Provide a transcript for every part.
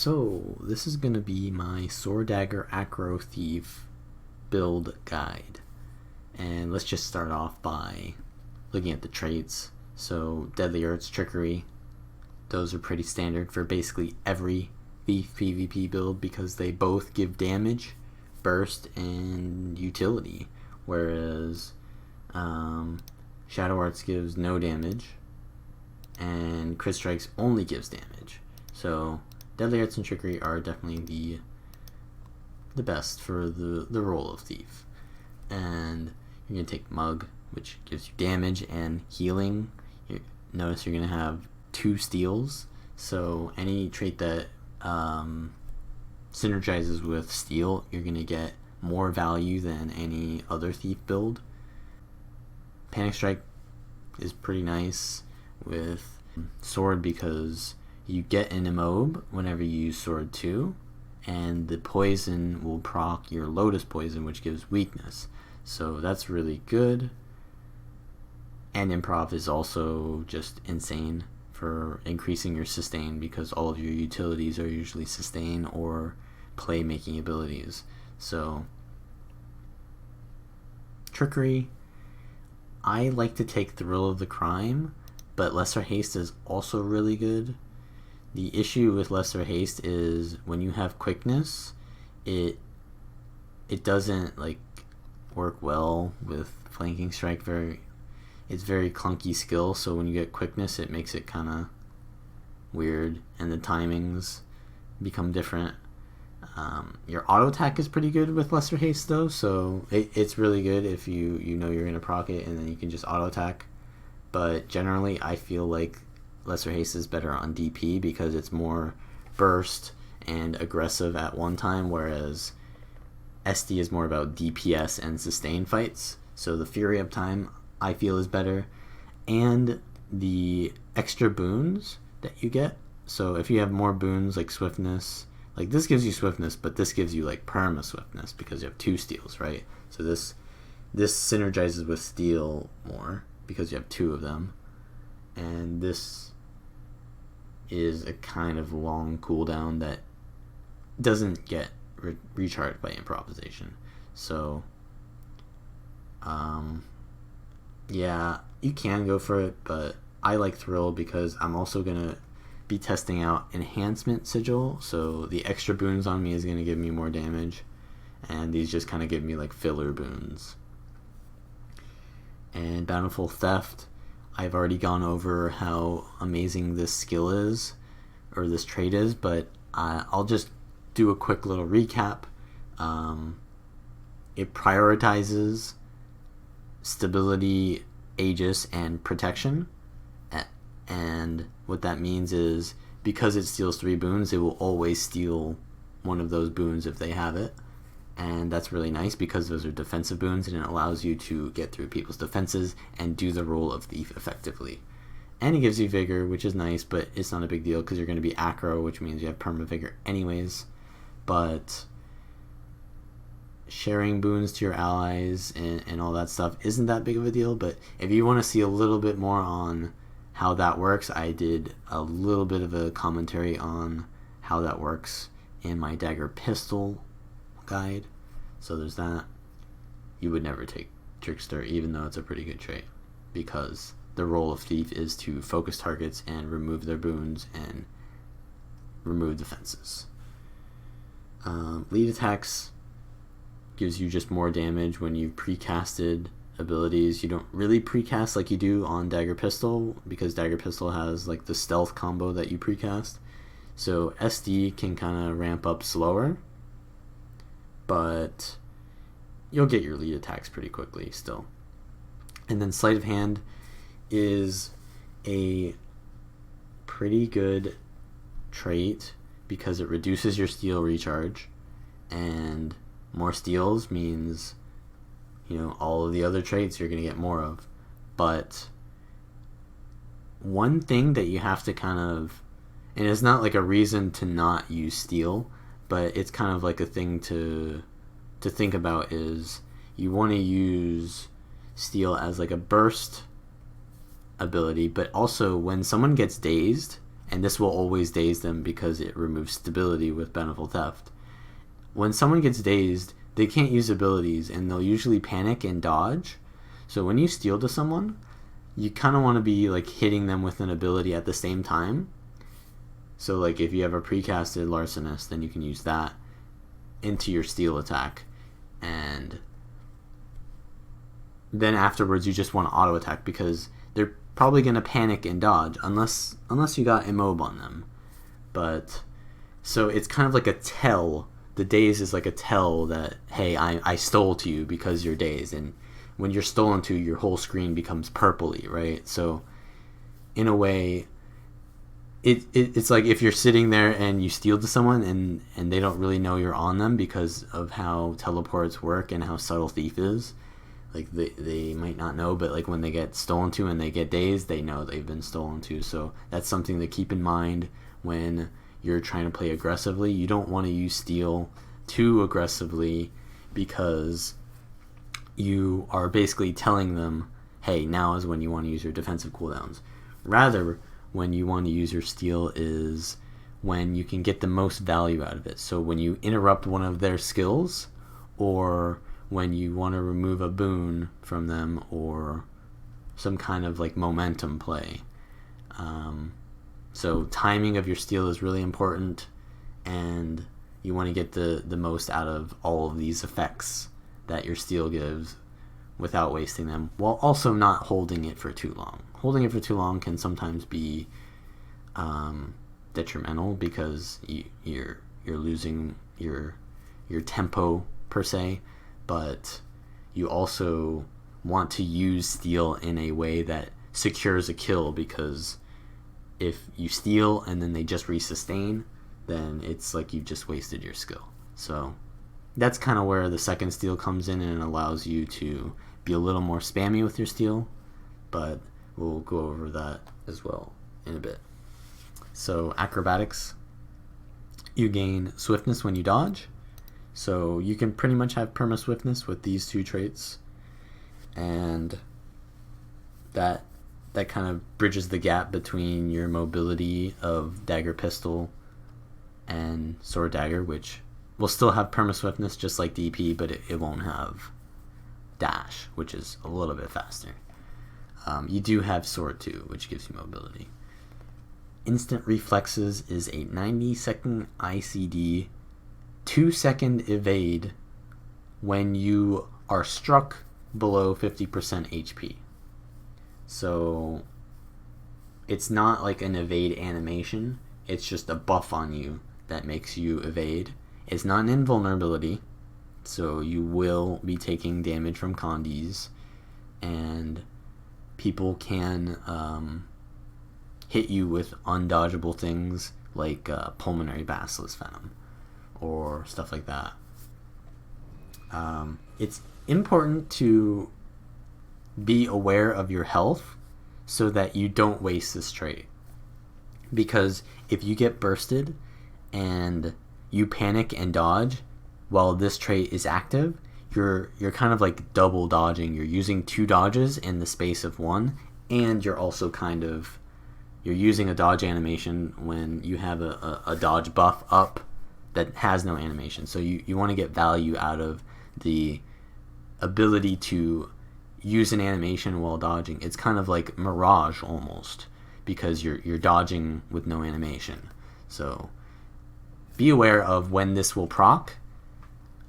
So, this is going to be my Sword Dagger Acro Thief build guide. And let's just start off by looking at the traits. So, Deadly Arts, Trickery, those are pretty standard for basically every Thief PvP build because they both give damage, burst, and utility. Whereas Shadow Arts gives no damage, and Crit Strikes only gives damage. So Deadly Arts and Trickery are definitely the best for the role of Thief. And you're going to take Mug, which gives you damage and healing. Notice you're going to have 2 steals, so any trait that synergizes with steel, you're going to get more value than any other Thief build. Panic Strike is pretty nice with Sword because you get an immob whenever you use Sword 2, and the poison will proc your Lotus Poison, which gives weakness. So that's really good. And Improv is also just insane for increasing your sustain because all of your utilities are usually sustain or play-making abilities. So Trickery, I like to take Thrill of the Crime, but Lesser Haste is also really good. The issue with Lesser Haste is when you have quickness, it doesn't like work well with Flanking Strike. It's very clunky skill, so when you get quickness, it makes it kind of weird, and the timings become different. Your auto attack is pretty good with Lesser Haste though, so it's really good if you know you're gonna proc it and then you can just auto attack. But generally, I feel like Lesser Haste is better on DP because it's more burst and aggressive at one time, whereas SD is more about DPS and sustain fights. So the Fury Uptime I feel is better, and the extra boons that you get. So if you have more boons like Swiftness, like this gives you Swiftness, but this gives you like Perma Swiftness because you have 2 steals, right? So this synergizes with Steel more because you have 2 of them, and this is a kind of long cooldown that doesn't get recharged by improvisation. So yeah, you can go for it, but I like Thrill because I'm also gonna be testing out Enhancement Sigil, so the extra boons on me is gonna give me more damage, and these just kind of give me like filler boons. And Bountiful Theft, I've already gone over how amazing this skill is, or this trait is, but I'll just do a quick little recap. It prioritizes stability, Aegis, and protection, and what that means is because it steals 3 boons, it will always steal one of those boons if they have it, and that's really nice because those are defensive boons and it allows you to get through people's defenses and do the role of Thief effectively. And it gives you Vigor, which is nice, but it's not a big deal because you're going to be Acro, which means you have Perma Vigor anyways. But sharing boons to your allies and all that stuff isn't that big of a deal, but if you want to see a little bit more on how that works, I did a little bit of a commentary on how that works in my Dagger Pistol guide. So there's that. You would never take Trickster, even though it's a pretty good trait, because the role of Thief is to focus targets and remove their boons and remove defenses. Lead attacks gives you just more damage when you've precasted abilities. You don't really precast like you do on Dagger Pistol because Dagger Pistol has like the stealth combo that you precast. So SD can kind of ramp up slower, but you'll get your lead attacks pretty quickly still. And then Sleight of Hand is a pretty good trait because it reduces your steel recharge, and more steals means, you know, all of the other traits you're going to get more of. But one thing that you have to kind of, and it's not like a reason to not use steel, but it's kind of like a thing to think about, is you want to use steel as like a burst ability, but also when someone gets dazed and this will always daze them because it removes stability with Bountiful Theft. When someone gets dazed, they can't use abilities, and they'll usually panic and dodge. So when you steal to someone, you kind of want to be like hitting them with an ability at the same time. So like if you have a precasted Larcenist, then you can use that into your steal attack, and then afterwards you just want to auto attack because they're probably going to panic and dodge unless you got immob on them. But so it's kind of like a tell. The daze is like a tell that, hey, I stole to you because you're dazed, and when you're stolen to, your whole screen becomes purpley, right? So in a way, it's like if you're sitting there and you steal to someone and they don't really know you're on them because of how teleports work and how subtle Thief is. Like they might not know, but like when they get stolen to and they get dazed, they know they've been stolen to. So that's something to keep in mind when you're trying to play aggressively. You don't want to use steal too aggressively because you are basically telling them, hey, now is when you want to use your defensive cooldowns. Rather, when you want to use your steal is when you can get the most value out of it. So when you interrupt one of their skills, or when you want to remove a boon from them, or some kind of like momentum play. So timing of your steal is really important, and you want to get the most out of all of these effects that your steal gives without wasting them, while also not holding it for too long. Holding it for too long can sometimes be detrimental because you're losing your tempo per se, but you also want to use steal in a way that secures a kill, because if you steal and then they just resustain, then it's like you've just wasted your skill. So that's kind of where the second steal comes in, and it allows you to be a little more spammy with your steal, but we'll go over that as well in a bit. So acrobatics, you gain swiftness when you dodge, so you can pretty much have perma swiftness with these two traits, and that kind of bridges the gap between your mobility of dagger pistol and sword dagger, which will still have perma swiftness just like DP, but it won't have dash, which is a little bit faster. You do have sword too, which gives you mobility. Instant reflexes is a 90-second ICD, 2-second evade when you are struck below 50% HP. So it's not like an evade animation, it's just a buff on you that makes you evade. It's not an invulnerability, so you will be taking damage from condies, and people can hit you with undodgeable things like pulmonary basilisk venom or stuff like that. It's important to be aware of your health so that you don't waste this trait, because if you get bursted and you panic and dodge while this trait is active, you're kind of like double dodging. You're using 2 dodges in the space of 1, and you're also you're using a dodge animation when you have a dodge buff up that has no animation. So you want to get value out of the ability to use an animation while dodging. It's kind of like Mirage almost, because you're dodging with no animation. So be aware of when this will proc,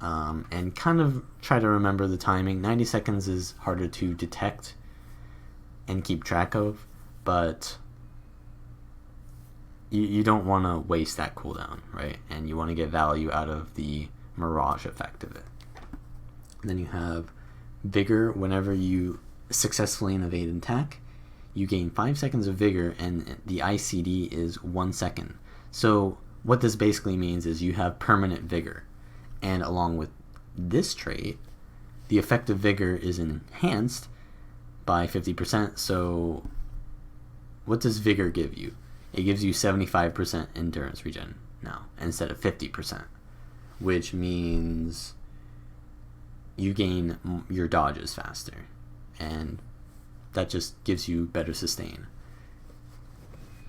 and kind of try to remember the timing. 90 seconds is harder to detect and keep track of, but you don't want to waste that cooldown, right? And you want to get value out of the Mirage effect of it. And then you have Vigor. Whenever you successfully evade an attack, you gain 5 seconds of Vigor, and the ICD is 1 second. So what this basically means is you have permanent Vigor, and along with this trait, the effect of Vigor is enhanced by 50%. So what does Vigor give you? It gives you 75% endurance regen now instead of 50%, which means you gain your dodges faster, and that just gives you better sustain.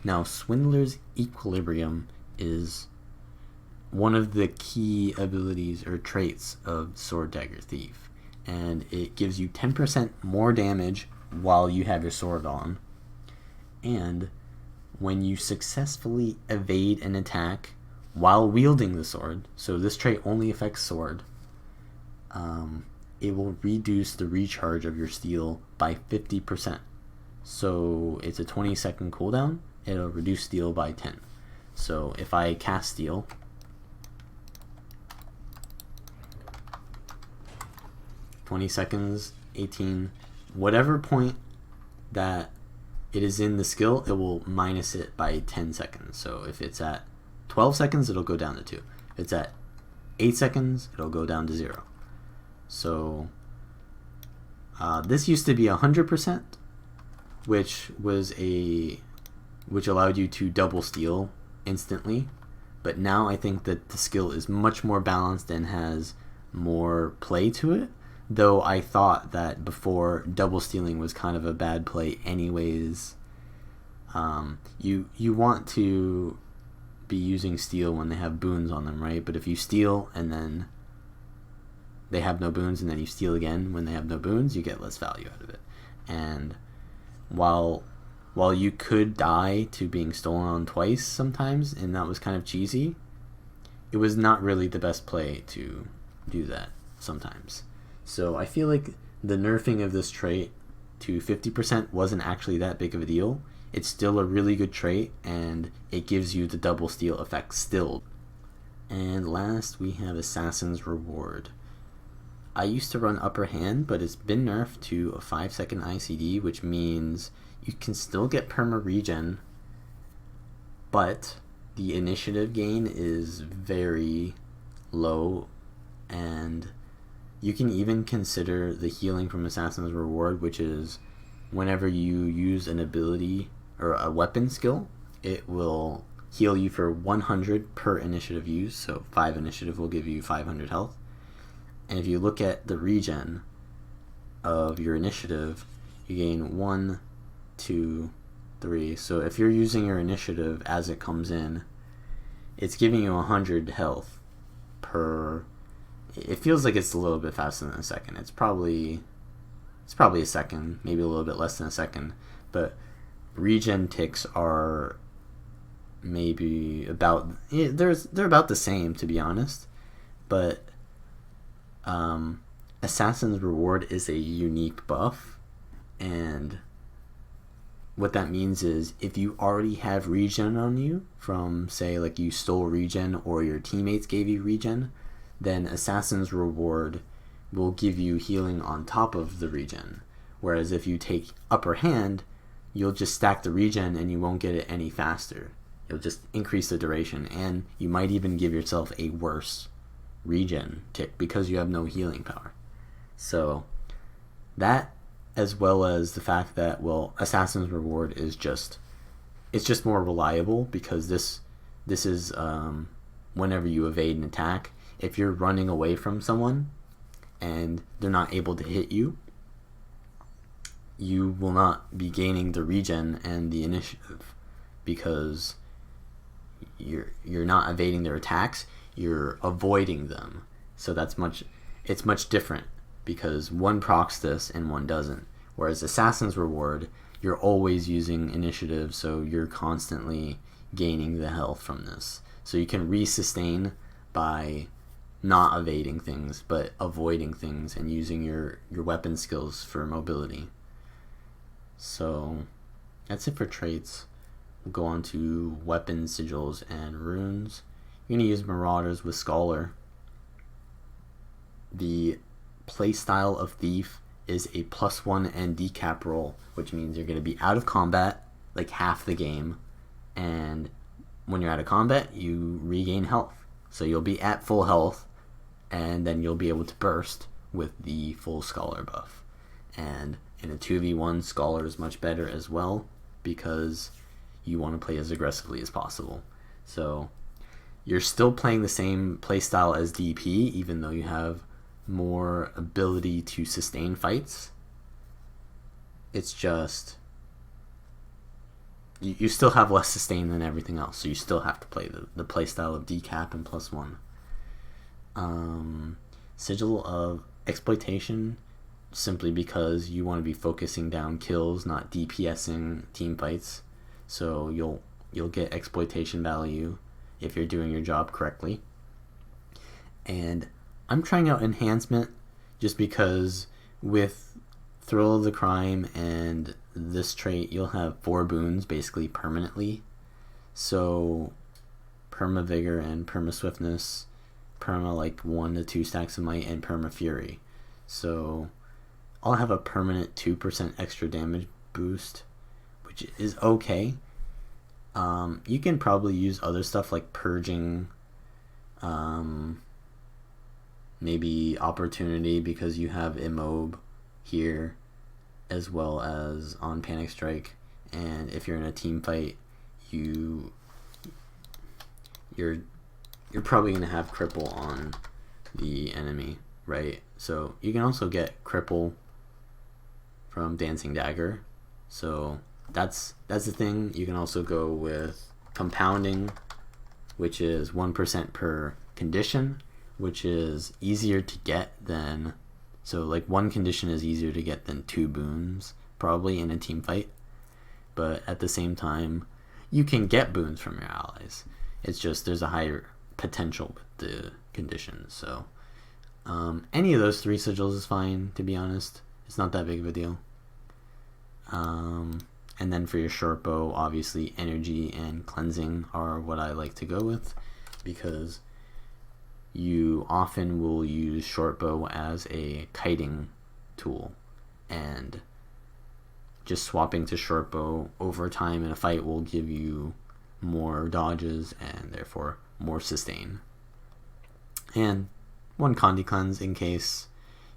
Now, Swindler's Equilibrium is one of the key abilities or traits of Sword Dagger Thief, and it gives you 10% more damage while you have your sword on, and when you successfully evade an attack while wielding the sword, so this trait only affects sword, it will reduce the recharge of your steel by 50%. So it's a 20-second cooldown, it'll reduce steel by 10. So if I cast steel, (20 seconds, 18, whatever point that it is in the skill, it will minus it by 10 seconds. So if it's at 12 seconds, it'll go down to 2. If it's at 8 seconds, it'll go down to 0. So this used to be 100%, which allowed you to double steal instantly. But now I think that the skill is much more balanced and has more play to it. Though I thought that before, double stealing was kind of a bad play anyways. You want to be using steal when they have boons on them, right? But if you steal and then they have no boons, and then you steal again when they have no boons, you get less value out of it. And while you could die to being stolen on twice sometimes, and that was kind of cheesy, it was not really the best play to do that sometimes. So I feel like the nerfing of this trait to 50% wasn't actually that big of a deal. It's still a really good trait, and it gives you the double steal effect still. And last, we have Assassin's Reward. I used to run upper hand, but it's been nerfed to a 5-second ICD, which means you can still get perma regen, but the initiative gain is very low, and you can even consider the healing from Assassin's Reward, which is whenever you use an ability or a weapon skill, it will heal you for 100 per initiative use, so 5 initiative will give you 500 health. And if you look at the regen of your initiative, you gain 1, 2, 3. So if you're using your initiative as it comes in, it's giving you 100 health per. It feels like it's a little bit faster than a second. It's probably a second, maybe a little bit less than a second. But regen ticks are maybe about they're about the same, to be honest. But Assassin's Reward is a unique buff, and what that means is if you already have regen on you from, say, like you stole regen or your teammates gave you regen, then Assassin's Reward will give you healing on top of the regen. Whereas if you take upper hand, you'll just stack the regen and you won't get it any faster. You'll just increase the duration, and you might even give yourself a worse regen tick because you have no healing power. So that, as well as the fact that, well, Assassin's Reward is just more reliable, because this is whenever you evade an attack. If you're running away from someone and they're not able to hit you, you will not be gaining the regen and the initiative, because you're not evading their attacks, you're avoiding them. So it's much different, because one procs this and one doesn't. Whereas Assassin's Reward, you're always using initiative, so you're constantly gaining the health from this. So you can re-sustain by not evading things, but avoiding things and using your weapon skills for mobility. So that's it for traits. We'll go on to weapons, sigils, and runes. You're going to use Marauders with Scholar. The playstyle of Thief is a +1 and decap roll, which means you're going to be out of combat like half the game, and when you're out of combat, you regain health. So you'll be at full health, and then you'll be able to burst with the full Scholar buff. And in a 2v1, Scholar is much better as well, because you want to play as aggressively as possible. So you're still playing the same playstyle as DP, even though you have more ability to sustain fights. It's you still have less sustain than everything else, so you still have to play the playstyle of decap and +1. Sigil of Exploitation, simply because you want to be focusing down kills, not DPSing team fights. So you'll get exploitation value if you're doing your job correctly. And I'm trying out Enhancement just because with Thrill of the Crime and this trait, you'll have 4 boons basically permanently. So Perma Vigor and Perma Swiftness, Perma like 1 to 2 stacks of might, and Perma Fury. So I'll have a permanent 2% extra damage boost, which is okay. You can probably use other stuff like Purging, maybe Opportunity, because you have Immob here as well as on Panic Strike, and if you're in a team fight, you're probably going to have Cripple on the enemy, right? So you can also get Cripple from Dancing Dagger, so that's the thing. You can also go with Compounding, which is 1% per condition, which is easier to get than, so like 1 condition is easier to get than 2 boons probably in a team fight, but at the same time you can get boons from your allies. It's just there's a higher potential with the conditions. So any of those 3 sigils is fine, to be honest. It's not that big of a deal. And then for your Shortbow, obviously Energy and Cleansing are what I like to go with, because you often will use Shortbow as a kiting tool, and just swapping to Shortbow over time in a fight will give you more dodges and therefore more sustain. And 1 Condi Cleanse in case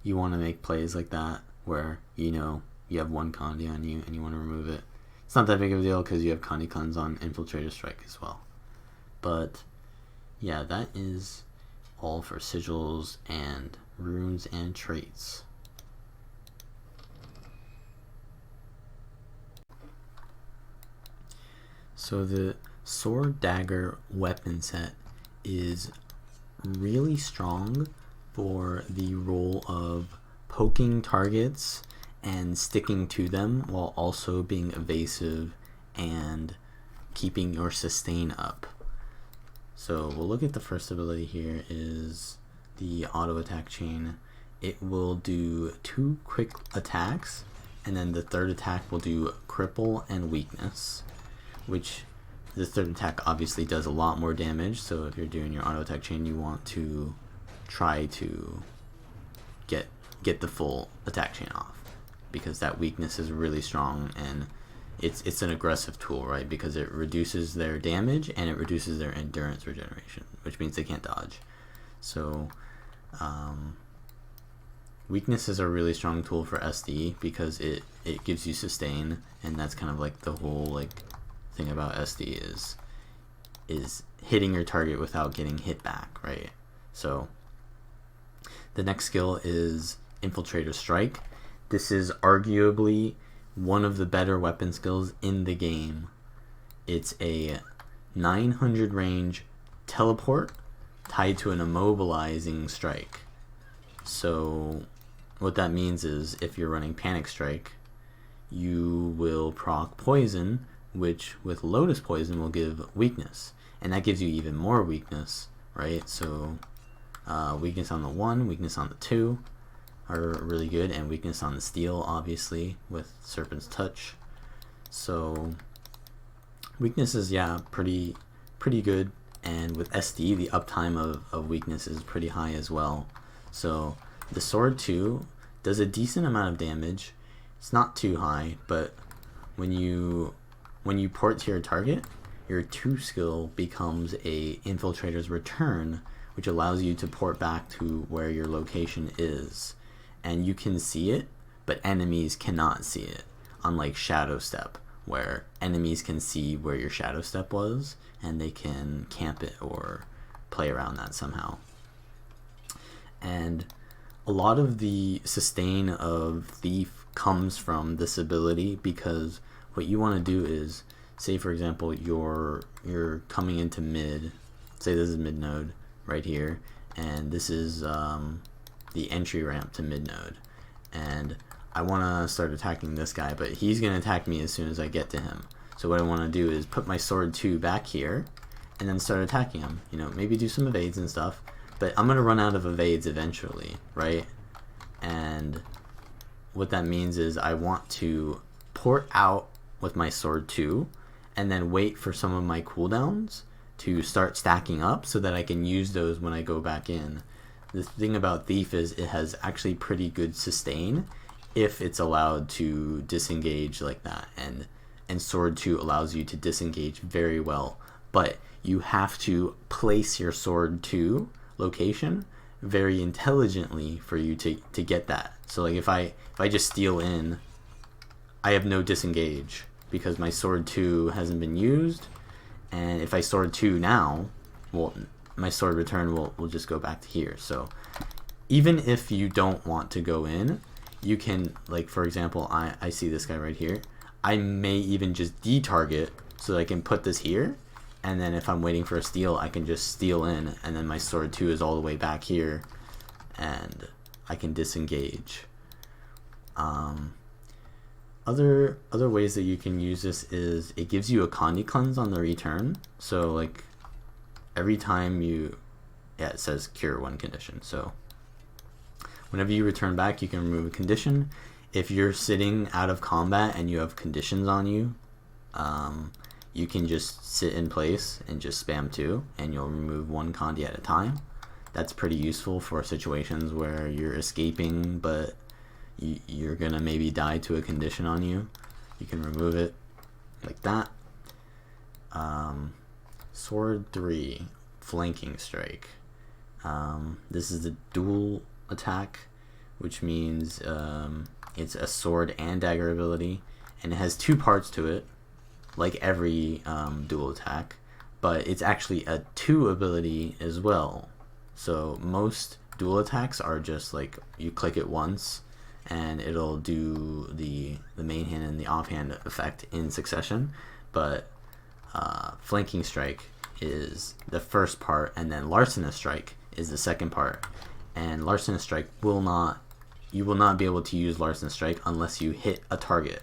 you want to make plays like that where you know you have 1 Condi on you and you want to remove it. It's not that big of a deal because you have Condi Cleanse on Infiltrator Strike as well. But yeah, that is all for sigils and runes and traits. So the Sword Dagger weapon set is really strong for the role of poking targets and sticking to them while also being evasive and keeping your sustain up. So we'll look at the first ability here, is the auto attack chain. It will do 2 quick attacks, and then the 3rd attack will do cripple and weakness, which the 3rd attack obviously does a lot more damage. So if you're doing your auto attack chain, you want to try to get the full attack chain off, because that weakness is really strong, and it's an aggressive tool, right? Because it reduces their damage and it reduces their endurance regeneration, which means they can't dodge. So weakness is a really strong tool for SD because it gives you sustain, and that's kind of like the whole like thing about SD is hitting your target without getting hit back, right? So the next skill is Infiltrator Strike. This is arguably one of the better weapon skills in the game. It's a 900 range teleport tied to an immobilizing strike. So what that means is if you're running Panic Strike, you will proc poison, which with Lotus Poison will give weakness, and that gives you even more weakness, right? So weakness on the 1, weakness on the 2 are really good, and weakness on the steel obviously with Serpent's Touch. So weakness is, yeah, pretty good, and with SD the uptime of weakness is pretty high as well. So the sword too does a decent amount of damage. It's not too high, but when you port to your target, your 2 skill becomes a Infiltrator's Return, which allows you to port back to where your location is, and you can see it, but enemies cannot see it, unlike Shadow Step, where enemies can see where your Shadow Step was and they can camp it or play around that somehow. And a lot of the sustain of Thief comes from this ability, because what you want to do is say for example you're coming into mid, say this is mid node right here, and this is the entry ramp to mid node, and I want to start attacking this guy, but he's going to attack me as soon as I get to him. So what I want to do is put my sword 2 back here and then start attacking him. You know, maybe do some evades and stuff, but I'm going to run out of evades eventually, right? And what that means is I want to port out with my sword 2 and then wait for some of my cooldowns to start stacking up so that I can use those when I go back in. The thing about Thief is it has actually pretty good sustain if it's allowed to disengage like that, and sword 2 allows you to disengage very well, but you have to place your sword 2 location very intelligently for you to get that. So like if I just steal in, I have no disengage because my sword 2 hasn't been used, and if I sword 2 now, well, my sword return will just go back to here. So even if you don't want to go in, you can, like for example, I see this guy right here, I may even just detarget so that I can put this here, and then if I'm waiting for a steal, I can just steal in, and then my sword 2 is all the way back here and I can disengage. Other ways that you can use this is it gives you a Condi cleanse on the return. So like every time you, yeah, it says cure one condition. So whenever you return back, you can remove a condition. If you're sitting out of combat and you have conditions on you, you can just sit in place and just spam 2 and you'll remove 1 Condi at a time. That's pretty useful for situations where you're escaping but you're gonna maybe die to a condition on you. You can remove it like that. Sword 3, Flanking Strike. This is a dual attack, which means it's a sword and dagger ability, and it has 2 parts to it, like every dual attack, but it's actually a 2 ability as well. So most dual attacks are just like you click it once and it'll do the main hand and the offhand effect in succession, but Flanking Strike is the first part, and then Larcenous Strike is the second part. And Larcenous Strike you will not be able to use Larcenous Strike unless you hit a target,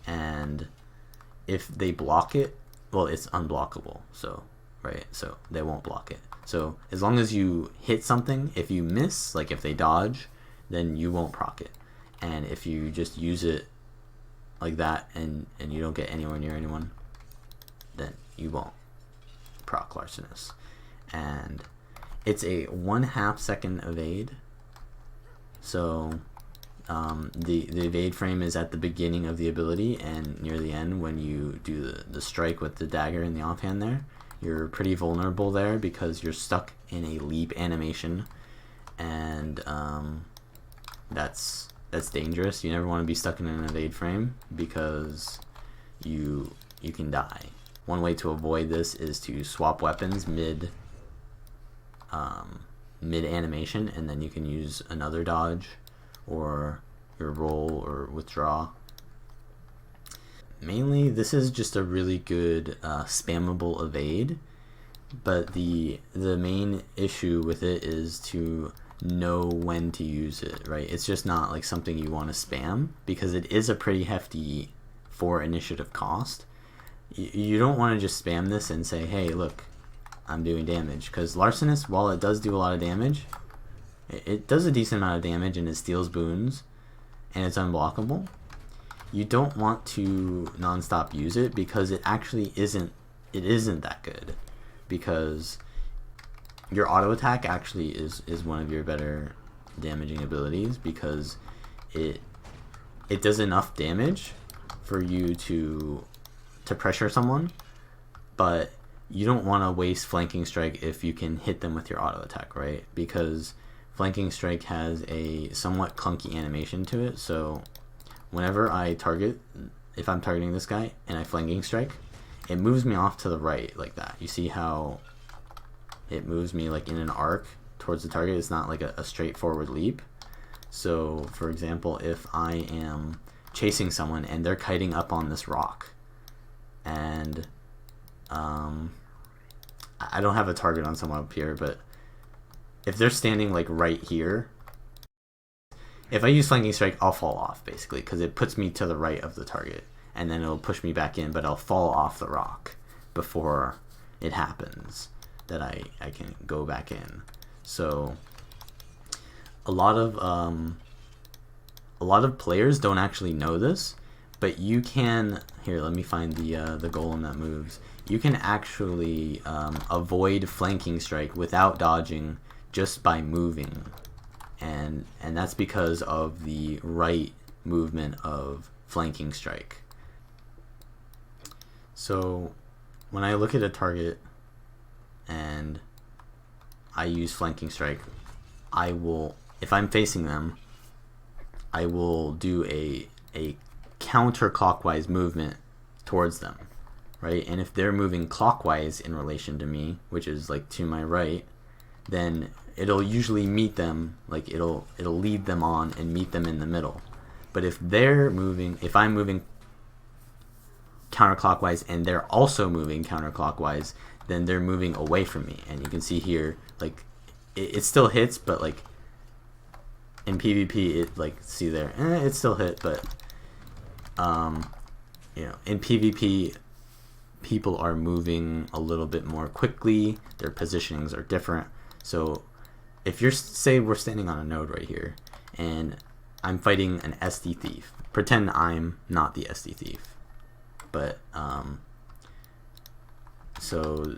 and if they block it, well, it's unblockable, so right, so they won't block it. So as long as you hit something, if you miss, like if they dodge, then you won't proc it. And if you just use it like that and you don't get anywhere near anyone, then you won't proc Larcenous. And it's a 1/2 second evade. So the evade frame is at the beginning of the ability and near the end when you do the strike with the dagger in the offhand there. You're pretty vulnerable there because you're stuck in a leap animation, and that's dangerous. You never want to be stuck in an evade frame because you can die. One way to avoid this is to swap weapons mid animation, and then you can use another dodge or your roll or withdraw. Mainly this is just a really good spammable evade, but the main issue with it is to know when to use it, right? It's just not like something you want to spam because it is a pretty hefty 4 initiative cost. You don't want to just spam this and say, hey look, I'm doing damage, because Larcenous, while it does do a lot of damage, it does a decent amount of damage and it steals boons and it's unblockable. You don't want to non-stop use it because it actually isn't that good, because your auto attack actually is one of your better damaging abilities, because it does enough damage for you to pressure someone, but you don't want to waste Flanking Strike if you can hit them with your auto attack, right? Because Flanking Strike has a somewhat clunky animation to it, so whenever I target, if I'm targeting this guy and I Flanking Strike, it moves me off to the right like that. You see how it moves me like in an arc towards the target? It's not like a straightforward leap. So for example, if I am chasing someone and they're kiting up on this rock, and I don't have a target on someone up here, but if they're standing like right here, if I use flanking strike, I'll fall off basically because it puts me to the right of the target, and then it'll push me back in, but I'll fall off the rock before it happens that I can go back in. So a lot of players don't actually know this, but you can, here, let me find the golem that moves. You can actually avoid flanking strike without dodging just by moving, and that's because of the right movement of flanking strike. So when I look at a target and I use flanking strike, I will, if I'm facing them, I will do a counterclockwise movement towards them, right? And if they're moving clockwise in relation to me, which is like to my right, then it'll usually meet them, like it'll lead them on and meet them in the middle. But if I'm moving counterclockwise and they're also moving counterclockwise, then they're moving away from me. And you can see here, like it still hits, but like in PvP, it, like, see there, it still hit, but you know, in PvP, people are moving a little bit more quickly. Their positionings are different. So if you're, say we're standing on a node right here, and I'm fighting an SD thief. Pretend I'm not the SD thief, but so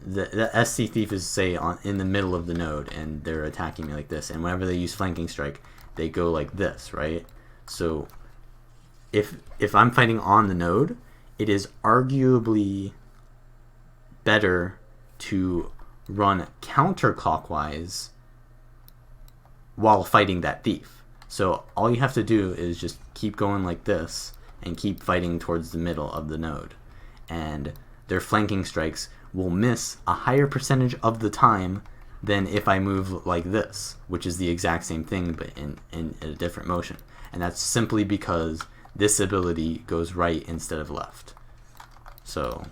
the SD thief is, say, in the middle of the node, and they're attacking me like this, and whenever they use flanking strike, they go like this, right? So if I'm fighting on the node, it is arguably better to run counterclockwise while fighting that thief. So all you have to do is just keep going like this and keep fighting towards the middle of the node, and their flanking strikes will miss a higher percentage of the time than if I move like this, which is the exact same thing but in a different motion. And that's simply because this ability goes right instead of left. So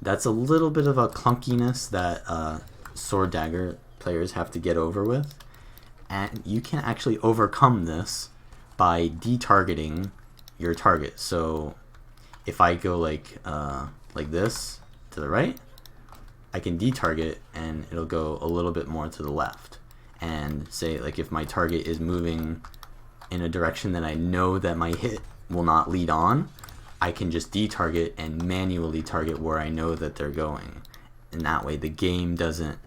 that's a little bit of a clunkiness that Sword Dagger players have to get over with, and you can actually overcome this by detargeting your target. So if I go like this to the right, I can detarget and it'll go a little bit more to the left. And say, like, if my target is moving in a direction that I know that my hit will not lead on, I can just detarget and manually target where I know that they're going. And that way the game doesn't,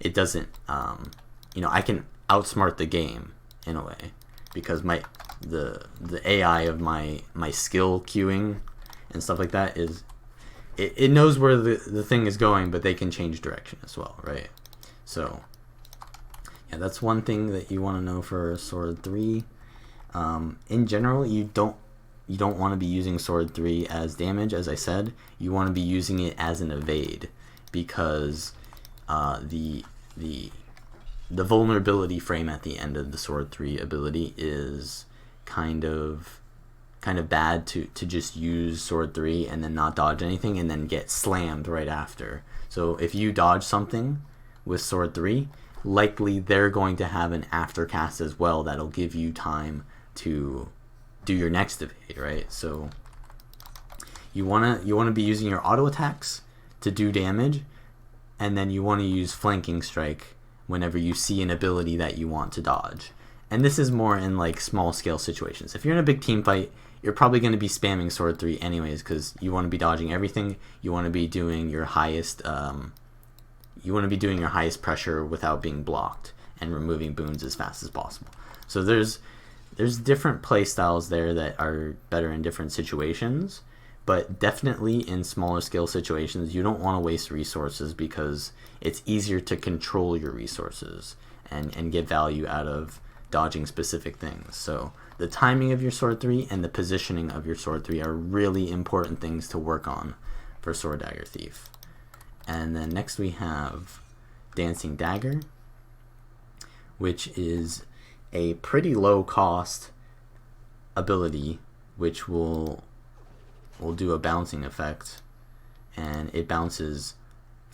you know, I can outsmart the game in a way, because the AI of my skill queuing and stuff like that is, it knows where the thing is going, but they can change direction as well, right? So yeah, that's one thing that you want to know for Sword 3. In general, you don't want to be using Sword 3 as damage. As I said, you want to be using it as an evade, because the vulnerability frame at the end of the Sword 3 ability is kind of bad to just use Sword 3 and then not dodge anything and then get slammed right after. So if you dodge something with Sword 3, likely they're going to have an aftercast as well that'll give you time to do your next evade, right? So you wanna be using your auto attacks to do damage, and then you want to use flanking strike whenever you see an ability that you want to dodge. And this is more in like small scale situations. If you're in a big team fight, you're probably going to be spamming Sword 3 anyways, because you want to be dodging everything. You want to be doing your highest pressure without being blocked and removing boons as fast as possible. So there's different play styles there that are better in different situations, but definitely in smaller scale situations, you don't want to waste resources, because it's easier to control your resources and get value out of dodging specific things. So the timing of your Sword 3 and the positioning of your Sword 3 are really important things to work on for Sword Dagger Thief. And then next we have Dancing Dagger, which is a pretty low cost ability, which will will do a bouncing effect, and it bounces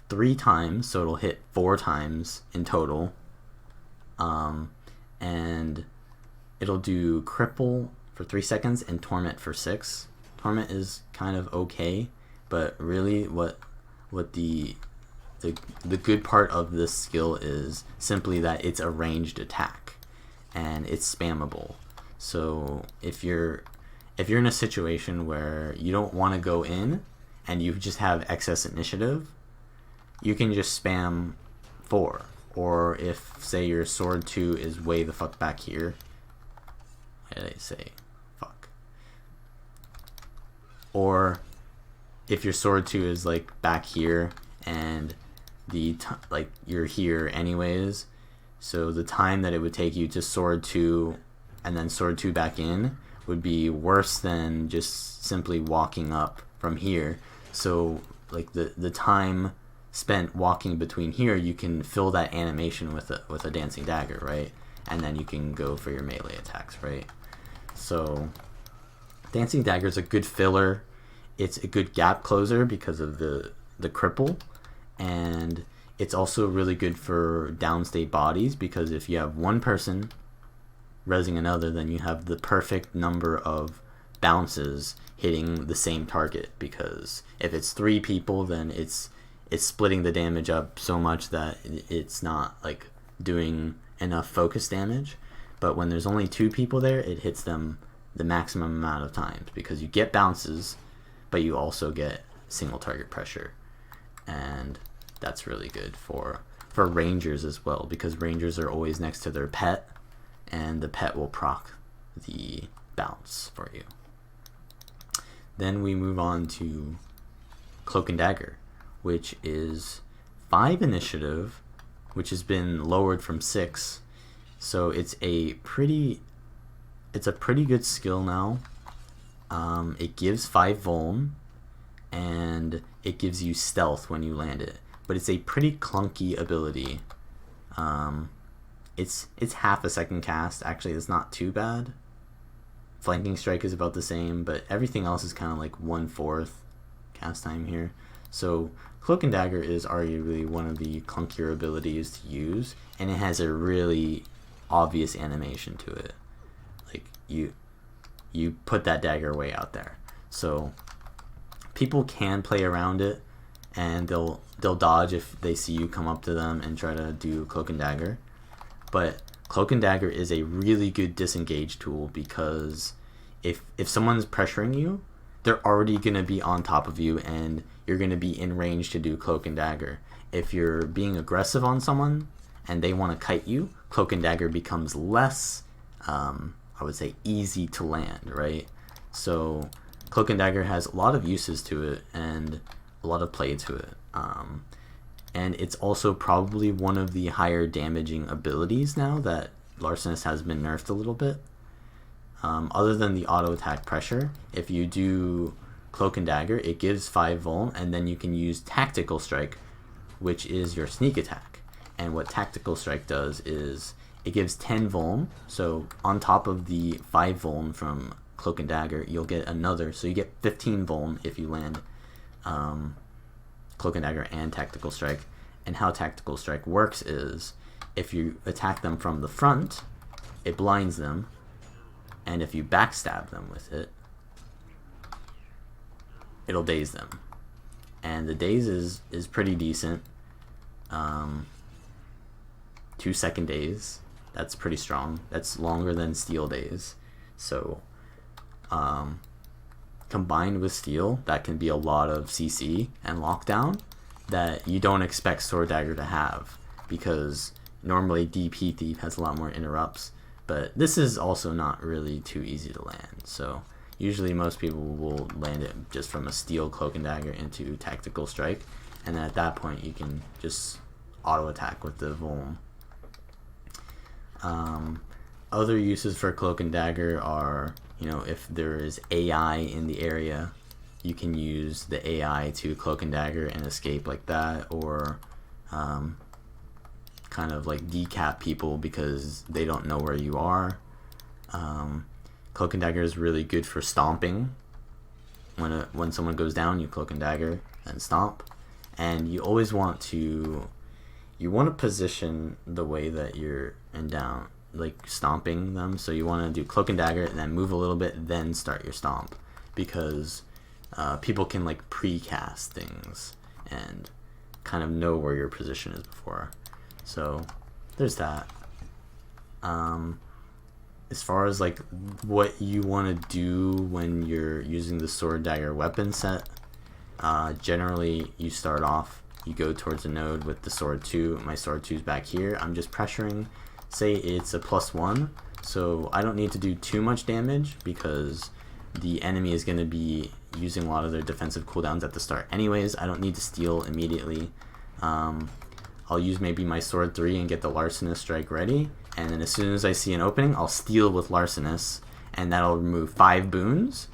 3 times, so it'll hit 4 times in total. And it'll do cripple for 3 seconds and torment for 6. Torment is kind of okay, but really what the good part of this skill is simply that it's a ranged attack and it's spammable. So if you're in a situation where you don't want to go in and you just have excess initiative, you can just spam 4. Or if, say, your sword 2 is way the fuck back here. Why did I say fuck? Or if your sword 2 is like back here and like you're here anyways, so the time that it would take you to sword 2 and then sword 2 back in would be worse than just simply walking up from here. So like the time spent walking between here, you can fill that animation with a dancing dagger, right? And then you can go for your melee attacks, right? So dancing dagger is a good filler. It's a good gap closer because of the cripple, and it's also really good for downstate bodies, because if you have one person rezzing another, then you have the perfect number of bounces hitting the same target, because if it's 3 people, then it's splitting the damage up so much that it's not like doing enough focus damage. But when there's only 2 people there, it hits them the maximum amount of times, because you get bounces, but you also get single target pressure. And that's really good for rangers as well, because rangers are always next to their pet, and the pet will proc the bounce for you. Then we move on to Cloak and Dagger, which is 5 initiative, which has been lowered from 6. So it's a pretty good skill now. It gives 5 vuln, and it gives you stealth when you land it. But it's a pretty clunky ability. It's half a second cast. Actually, it's not too bad. Flanking strike is about the same, but everything else is kind of like 1/4 cast time here. So Cloak and Dagger is arguably one of the clunkier abilities to use, and it has a really obvious animation to it. Like you put that dagger way out there. So people can play around it, and they'll dodge if they see you come up to them and try to do Cloak and Dagger. But Cloak and Dagger is a really good disengage tool, because if someone's pressuring you, they're already going to be on top of you, and you're going to be in range to do Cloak and Dagger. If you're being aggressive on someone and they want to kite you, Cloak and Dagger becomes less, I would say, easy to land, right? So Cloak and Dagger has a lot of uses to it and a lot of play to it. And it's also probably one of the higher damaging abilities now that Larcenist has been nerfed a little bit. Other than the auto attack pressure, if you do Cloak and Dagger, it gives 5 vuln, and then you can use Tactical Strike, which is your sneak attack. And what Tactical Strike does is it gives 10 vuln, so on top of the 5 vuln from Cloak and Dagger, you'll get another, so you get 15 vuln if you land Cloak and Dagger and Tactical Strike. And how Tactical Strike works is, if you attack them from the front, it blinds them, and if you backstab them with it, it'll daze them. And the daze is pretty decent. 2-second daze, that's pretty strong. That's longer than steel daze. So combined with steel, that can be a lot of CC and lockdown that you don't expect Sword Dagger to have, because normally DP Thief has a lot more interrupts, but this is also not really too easy to land. So usually most people will land it just from a steel Cloak and Dagger into Tactical Strike, and then at that point you can just auto attack with the Vuln. Other uses for Cloak and Dagger are, if there is AI in the area, you can use the AI to Cloak and Dagger and escape like that, or kind of like decap people because they don't know where you are. Cloak and Dagger is really good for stomping. when someone goes down, you cloak and dagger and stomp, and you always want to position the way that you're in down, like stomping them. So you want to do cloak and dagger and then move a little bit, then start your stomp, because people can like pre-cast things and kind of know where your position is before. So there's that. As far as like what you want to do when you're using the sword dagger weapon set, generally you start off, you go towards a node with the sword 2. My sword 2 is back here. I'm just pressuring. Say it's a +1, so I don't need to do too much damage because the enemy is going to be using a lot of their defensive cooldowns at the start anyways. I don't need to steal immediately. I'll use maybe my sword 3 and get the Larcenous strike ready, and then as soon as I see an opening, I'll steal with Larcenous, and that'll remove 5 boons,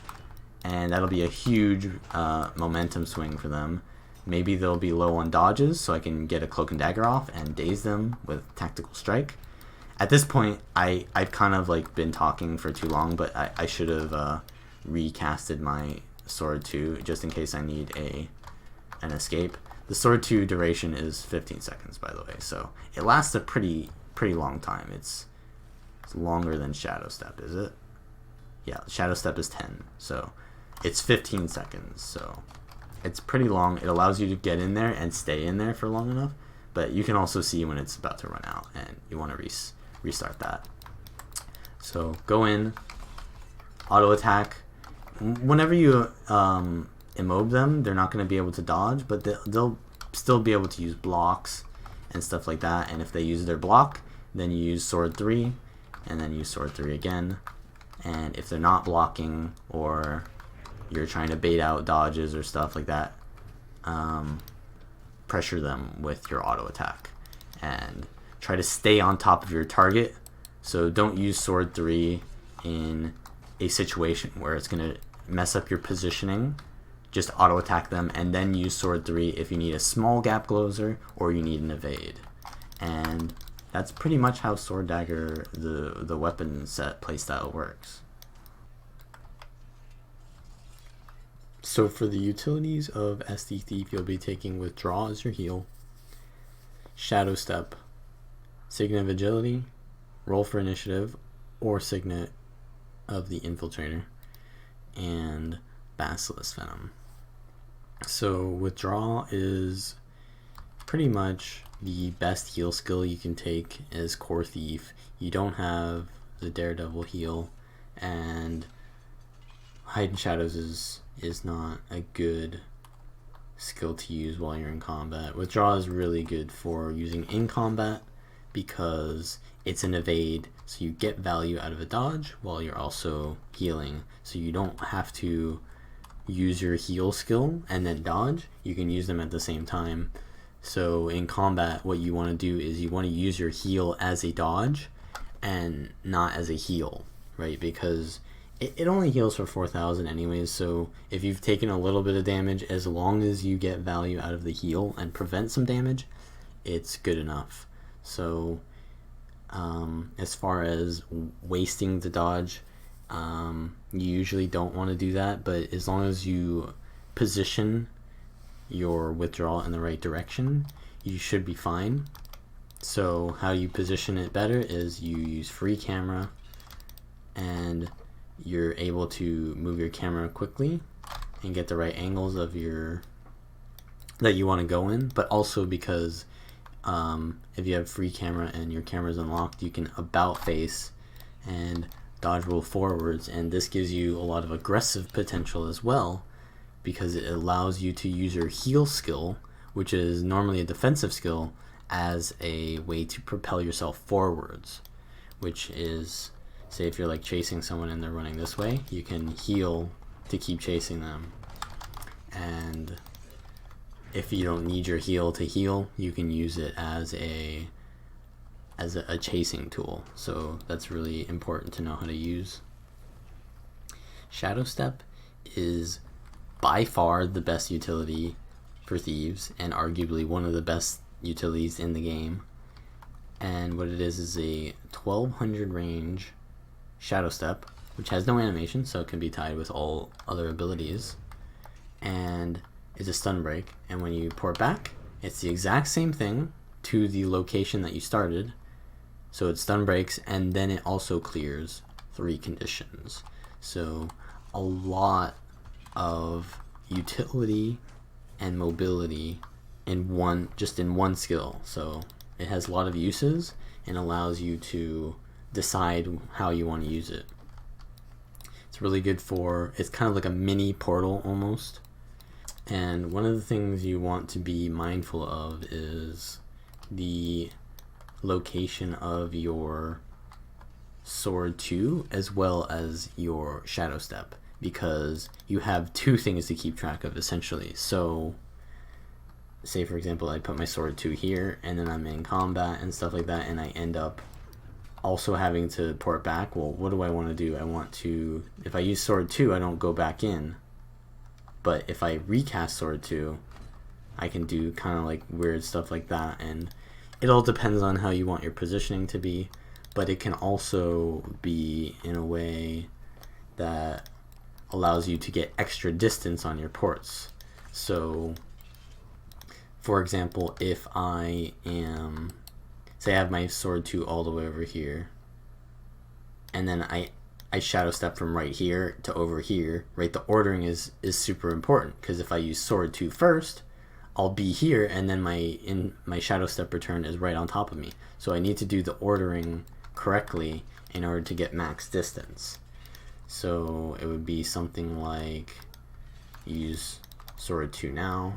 and that'll be a huge momentum swing for them. Maybe they'll be low on dodges, so I can get a cloak and dagger off and daze them with tactical strike. At this point, I've kind of like been talking for too long, but I should have recasted my sword 2 just in case I need an escape. The sword 2 duration is 15 seconds, by the way, so it lasts a pretty long time. It's longer than Shadow Step, is it? Yeah, Shadow Step is 10, so it's 15 seconds, so it's pretty long. It allows you to get in there and stay in there for long enough, but you can also see when it's about to run out, and you want to restart that. So go in, auto attack. Whenever you immob them, they're not going to be able to dodge, but they'll still be able to use blocks and stuff like that. And if they use their block, then you use sword 3 and then use sword 3 again. And if they're not blocking, or you're trying to bait out dodges or stuff like that, pressure them with your auto attack and try to stay on top of your target. So don't use sword 3 in a situation where it's going to mess up your positioning. Just auto attack them and then use sword 3 if you need a small gap closer or you need an evade. And that's pretty much how Sword Dagger, the weapon set playstyle, works. So for the utilities of SD Thief, you'll be taking Withdraw as your heal, Shadow Step, Signet of Agility, Roll for Initiative, or Signet of the Infiltrator, and Basilisk Venom. So Withdraw is pretty much the best heal skill you can take as core thief. You don't have the Daredevil heal, and Hide in Shadows is not a good skill to use while you're in combat. Withdraw is really good for using in combat because it's an evade, so you get value out of a dodge while you're also healing, so you don't have to use your heal skill and then dodge. You can use them at the same time. So in combat, what you want to do is you want to use your heal as a dodge and not as a heal, right? Because it only heals for 4,000 anyways, so if you've taken a little bit of damage, as long as you get value out of the heal and prevent some damage, it's good enough. So as far as wasting the dodge, you usually don't want to do that, but as long as you position your withdrawal in the right direction, you should be fine. So how you position it better is you use free camera, and you're able to move your camera quickly and get the right angles of your that you want to go in, but also because if you have free camera and your camera is unlocked, you can about face and dodge roll forwards, and this gives you a lot of aggressive potential as well, because it allows you to use your heal skill, which is normally a defensive skill, as a way to propel yourself forwards, which is, say if you're like chasing someone and they're running this way, you can heal to keep chasing them. And if you don't need your heal to heal, you can use it as a chasing tool. So that's really important to know how to use. Shadow Step is by far the best utility for thieves, and arguably one of the best utilities in the game. And what it is a 1200 range Shadow Step, which has no animation, so it can be tied with all other abilities. and it's a stun break. And when you port back, it's the exact same thing to the location that you started. So it stun breaks, and then it also clears 3 conditions. So a lot of utility and mobility in one skill. So it has a lot of uses and allows you to decide how you want to use it. It's really good for, it's kind of like a mini portal almost. And one of the things you want to be mindful of is the location of your Sword 2 as well as your Shadow Step, because you have 2 things to keep track of essentially. So say for example I put my Sword 2 here and then I'm in combat and stuff like that, and I end up also having to port back. Well, what do I want to do? I want to, if I use Sword 2, I don't go back in, but if I recast Sword 2, I can do kind of like weird stuff like that. And it all depends on how you want your positioning to be, but it can also be in a way that allows you to get extra distance on your ports. So for example, if I am, say I have my Sword 2 all the way over here, and then I Shadow Step from right here to over here, right? The ordering is super important, because if I use Sword 2 first, I'll be here, and then my Shadow Step return is right on top of me. So I need to do the ordering correctly in order to get max distance. So it would be something like use Sword 2 now,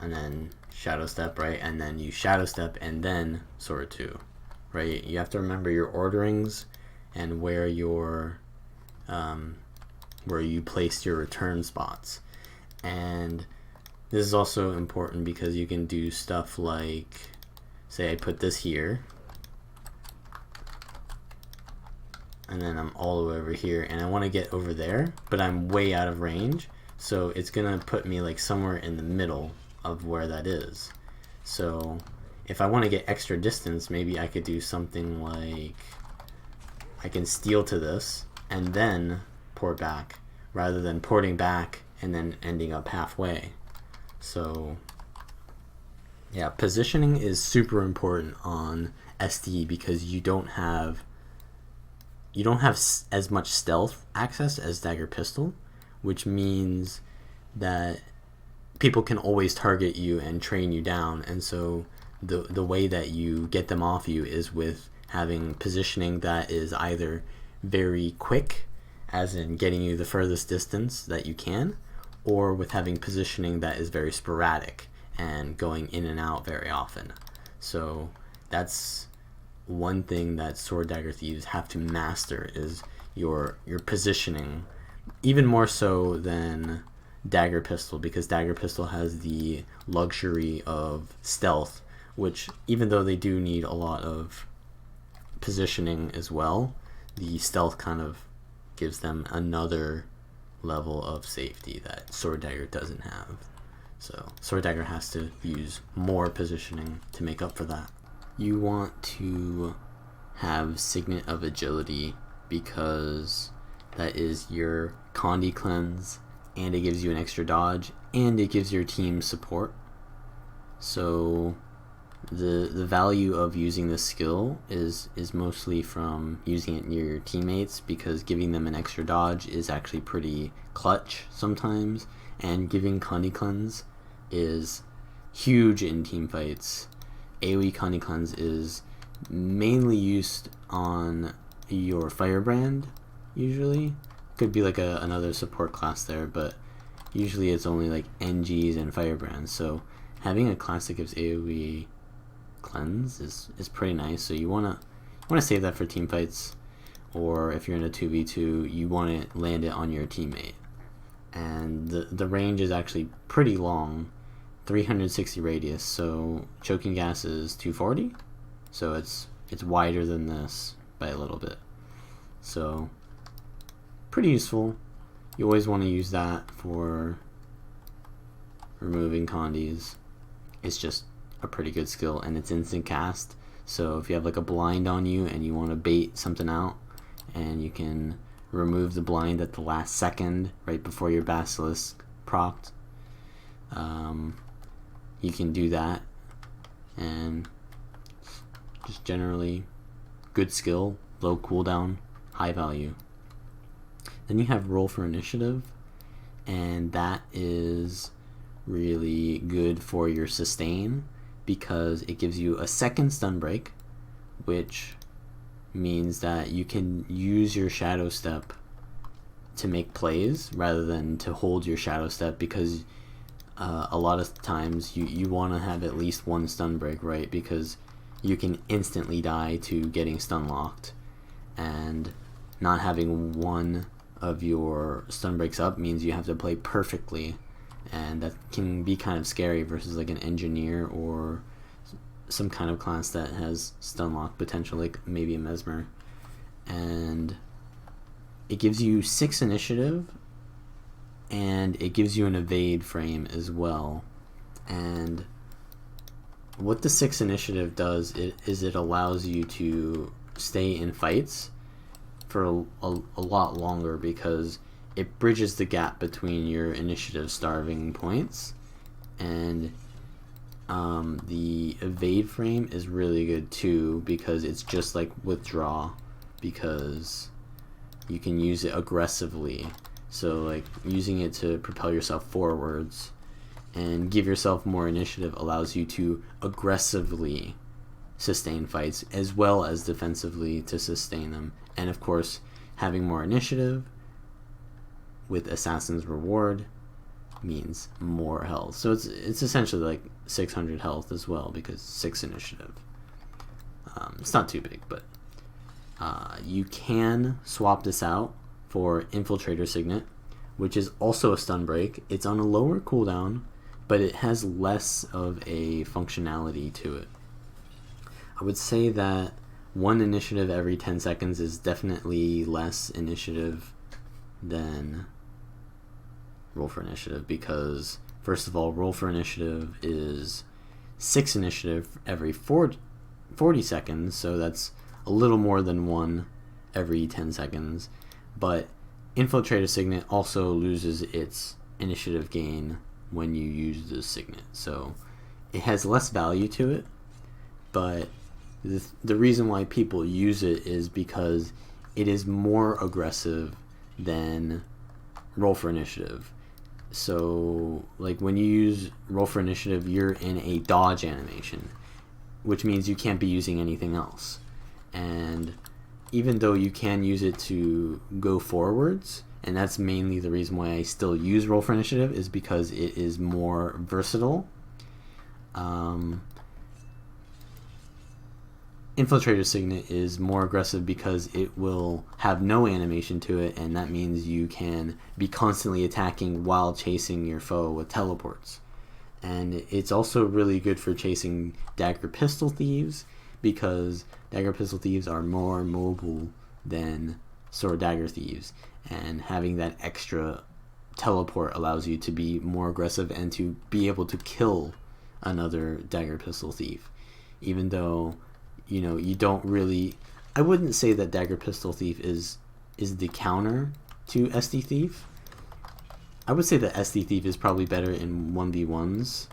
and then Shadow Step, right? And then you Shadow Step and then Sword 2, right? You have to remember your orderings and where your where you placed your return spots. And this is also important because you can do stuff like, say I put this here, and then I'm all the way over here, and I want to get over there, but I'm way out of range, so it's gonna put me like somewhere in the middle of where that is. So if I want to get extra distance, maybe I could do something like I can steal to this and then port back, rather than porting back and then ending up halfway. So yeah, positioning is super important on SD because you don't have as much stealth access as Dagger Pistol, which means that people can always target you and train you down, and so the way that you get them off you is with having positioning that is either very quick, as in getting you the furthest distance that you can, or with having positioning that is very sporadic and going in and out very often. So that's one thing that Sword Dagger Thieves have to master, is your positioning, even more so than Dagger Pistol, because Dagger Pistol has the luxury of stealth, which even though they do need a lot of positioning as well, the stealth kind of gives them another level of safety that Sword Dagger doesn't have. So Sword Dagger has to use more positioning to make up for that. You want to have Signet of Agility because that is your Condi cleanse, and it gives you an extra dodge, and it gives your team support. So the value of using this skill is mostly from using it near your teammates, because giving them an extra dodge is actually pretty clutch sometimes, and giving Condi cleanse is huge in team fights. AoE Condi cleanse is mainly used on your Firebrand usually. Could be like another support class there, but usually it's only like NGs and Firebrands. So having a class that gives AoE cleanse is pretty nice. So you wanna save that for team fights, or if you're in a 2v2, you want to land it on your teammate. And the range is actually pretty long, 360 radius. So choking gas is 240, so it's wider than this by a little bit. So pretty useful. You always want to use that for removing Condis. It's just a pretty good skill, and it's instant cast. So if you have like a blind on you and you want to bait something out, and you can remove the blind at the last second right before your basilisk procced. You can do that, and just generally good skill, low cooldown, high value. Then you have roll for initiative, and that is really good for your sustain because it gives you a second stun break, which means that you can use your shadow step to make plays rather than to hold your shadow step, because a lot of times you want to have at least one stun break, right? Because you can instantly die to getting stun locked, and not having one of your stun breaks up means you have to play perfectly, and that can be kind of scary versus like an engineer or some kind of class that has stun lock potential, like maybe a mesmer. And it gives you 6 initiative, and it gives you an evade frame as well. And what the 6 initiative does is it allows you to stay in fights for a lot longer, because it bridges the gap between your initiative starving points. And the evade frame is really good too, because it's just like withdraw, because you can use it aggressively. So like using it to propel yourself forwards and give yourself more initiative allows you to aggressively sustain fights as well as defensively to sustain them. And of course, having more initiative with Assassin's Reward means more health. So it's essentially like 600 health as well, because 6 initiative. It's not too big, but you can swap this out for Infiltrator Signet, which is also a stun break. It's on a lower cooldown, but it has less of a functionality to it. I would say that 1 initiative every 10 seconds is definitely less initiative than roll for initiative, because first of all, roll for initiative is 6 initiative every 40 seconds, so that's a little more than 1 every 10 seconds. But Infiltrator Signet also loses its initiative gain when you use the Signet, so it has less value to it. But the reason why people use it is because it is more aggressive than roll for initiative. So like when you use roll for initiative, you're in a dodge animation, which means you can't be using anything else. And even though you can use it to go forwards, and that's mainly the reason why I still use roll for initiative, is because it is more versatile. Infiltrator Signet is more aggressive because it will have no animation to it, and that means you can be constantly attacking while chasing your foe with teleports. And it's also really good for chasing Dagger Pistol Thieves, because Dagger Pistol Thieves are more mobile than Sword Dagger Thieves, and having that extra teleport allows you to be more aggressive and to be able to kill another Dagger Pistol Thief. Even though, you know, you don't really... I wouldn't say that Dagger Pistol Thief is the counter to SD Thief. I would say that SD Thief is probably better in 1v1s,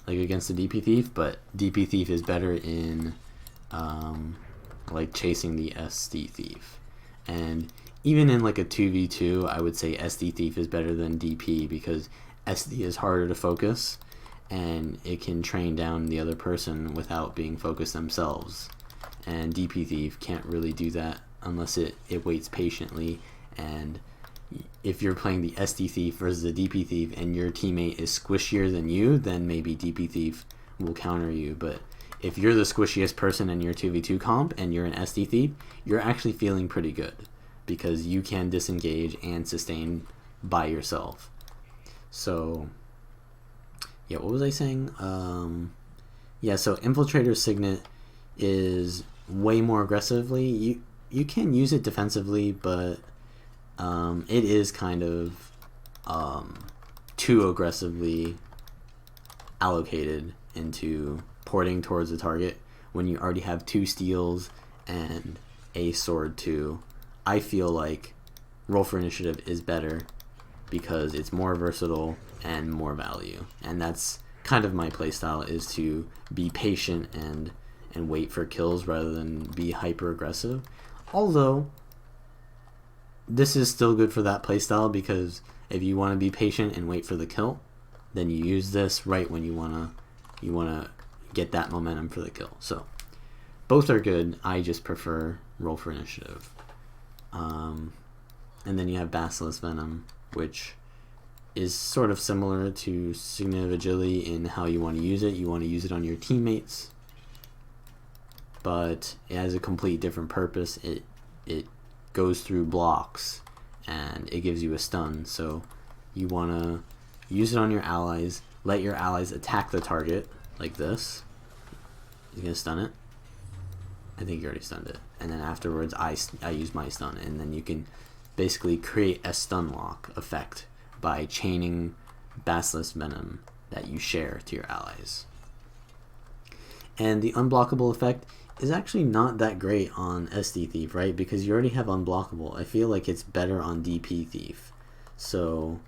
like against the DP Thief, but DP Thief is better in like chasing the SD Thief. And even in like a 2v2, I would say SD Thief is better than DP, because SD is harder to focus, and it can train down the other person without being focused themselves. And DP Thief can't really do that unless it waits patiently. And if you're playing the SD Thief versus the DP Thief and your teammate is squishier than you, then maybe DP Thief will counter you. But if you're the squishiest person in your 2v2 comp and you're an SD Thief, you're actually feeling pretty good, because you can disengage and sustain by yourself. So yeah, what was I saying? Yeah, so Infiltrator Signet is way more aggressively. You can use it defensively, but it is kind of too aggressively allocated into porting towards the target when you already have 2 steals and a sword too. I feel like roll for initiative is better, because it's more versatile and more value. And that's kind of my playstyle, is to be patient and wait for kills rather than be hyper aggressive. Although this is still good for that playstyle, because if you want to be patient and wait for the kill, then you use this right when you wanna get that momentum for the kill. So both are good. I just prefer roll for initiative. And then you have Basilisk Venom, which is sort of similar to Signet of Agility in how you want to use it. You want to use it on your teammates, but it has a complete different purpose. It goes through blocks and it gives you a stun. So you want to use it on your allies, let your allies attack the target like this. He's going to stun it. I think you already stunned it. And then afterwards I use my stun, and then you can basically create a stun lock effect by chaining Basilisk Venom that you share to your allies. And the unblockable effect is actually not that great on SD Thief, right? Because you already have unblockable. I feel like it's better on DP Thief. So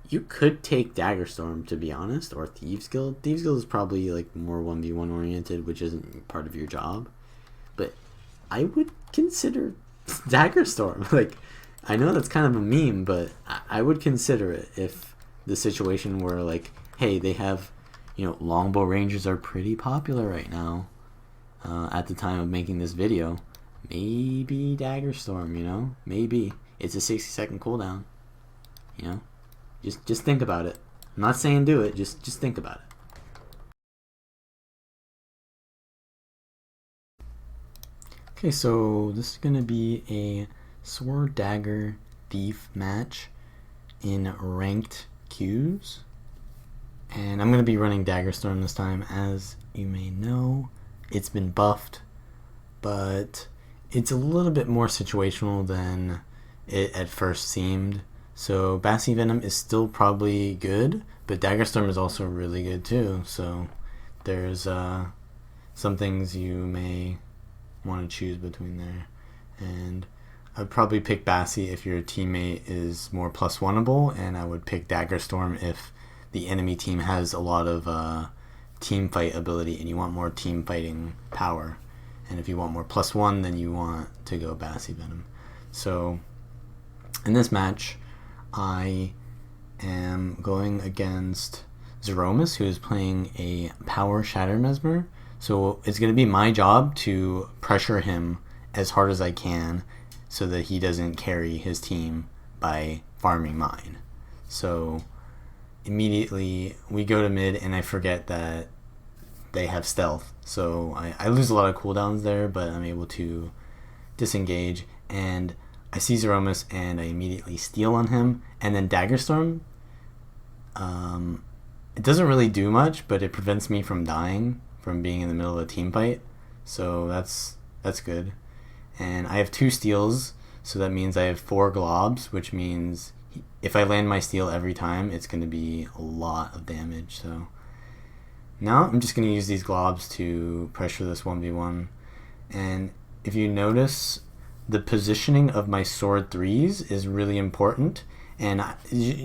you could take Daggerstorm, to be honest, or Thieves Guild. Thieves Guild is probably like more 1v1 oriented, which isn't part of your job. But I would consider Daggerstorm. Like, I know that's kind of a meme, but I would consider it if the situation were like, hey, they have, longbow rangers are pretty popular right now. At the time of making this video, maybe Daggerstorm, maybe it's a 60-second cooldown. Just think about it. I'm not saying do it, just think about it. Okay, so this is gonna be a Sword Dagger Thief match in ranked queues, and I'm gonna be running Daggerstorm this time. As you may know, it's been buffed, but it's a little bit more situational than it at first seemed. So Bassi Venom is still probably good, but Daggerstorm is also really good too. So there's some things you may want to choose between there, and I'd probably pick Bassi if your teammate is more +1able, and I would pick Daggerstorm if the enemy team has a lot of team fight ability and you want more team fighting power. And if you want more +1, then you want to go Bassi Venom. So in this match, I am going against Zeromus, who is playing a Power Shatter Mesmer. So it's going to be my job to pressure him as hard as I can so that he doesn't carry his team by farming mine. So immediately we go to mid, and I forget that they have stealth. So I lose a lot of cooldowns there, but I'm able to disengage, and I see Zeromus and I immediately steal on him. And then Daggerstorm, it doesn't really do much, but it prevents me from dying, from being in the middle of a team fight. So that's good. And I have 2 steals, so that means I have 4 globs, which means if I land my steal every time, it's going to be a lot of damage. So now I'm just going to use these globs to pressure this 1v1. And if you notice, the positioning of my sword 3s is really important. And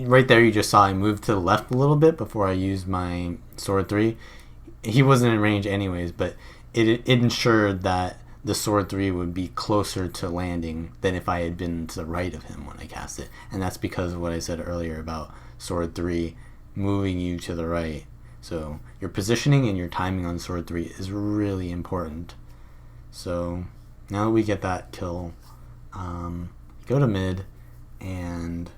right there you just saw I moved to the left a little bit before I used my sword 3. He wasn't in range anyways, but it ensured that the sword 3 would be closer to landing than if I had been to the right of him when I cast it. And that's because of what I said earlier about sword 3 moving you to the right. So your positioning and your timing on sword 3 is really important. So now that we get that kill, go to mid, and